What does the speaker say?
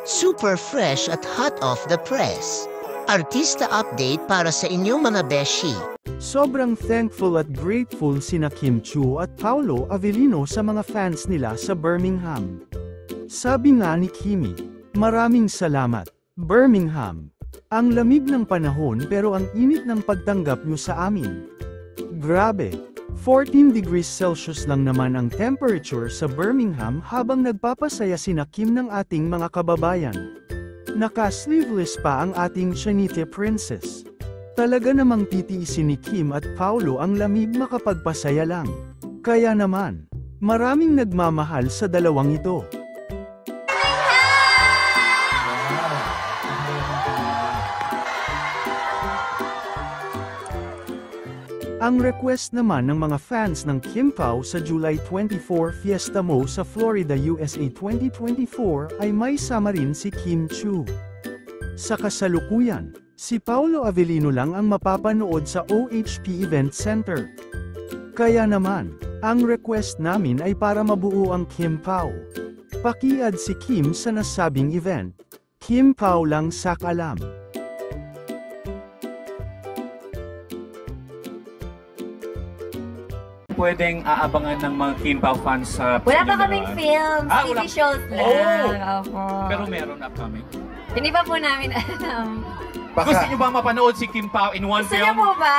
Super fresh at hot off the press. Artista update para sa inyong mga beshi. Sobrang thankful at grateful sina Kim Chiu at Paolo Avellino sa mga fans nila sa Birmingham. Sabi nga ni Kimi, "Maraming salamat, Birmingham. Ang lamig ng panahon pero ang init ng pagtanggap nyo sa amin. Grabe, 14 degrees Celsius lang naman ang temperature sa Birmingham habang nagpapasaya sina Kim ng ating mga kababayan. Naka-sleeveless pa ang ating Chanite Princess. Talaga namang titiisin ni Kim at Paolo ang lamig makapagpasaya lang. Kaya naman, maraming nagmamahal sa dalawang ito." Ang request naman ng mga fans ng Kim Pao sa July 24 Fiesta Mo sa Florida, USA 2024 ay may sama rin si Kim Chiu. Sa kasalukuyan, si Paolo Avellino lang ang mapapanood sa OHP Event Center. Kaya naman, ang request namin ay para mabuo ang Kim Pao. Pakiad si Kim sa nasabing event. Kim Pao lang sakalam. Pwedeng aabangan ng mga Kim Pao fans sa Wala pa kaming films, TV shows lang. Opo. Pero meron upcoming. Hindi pa po namin alam. Gusto niyo ba mapanood si Kim Pao in one Gusto film? niyo po ba?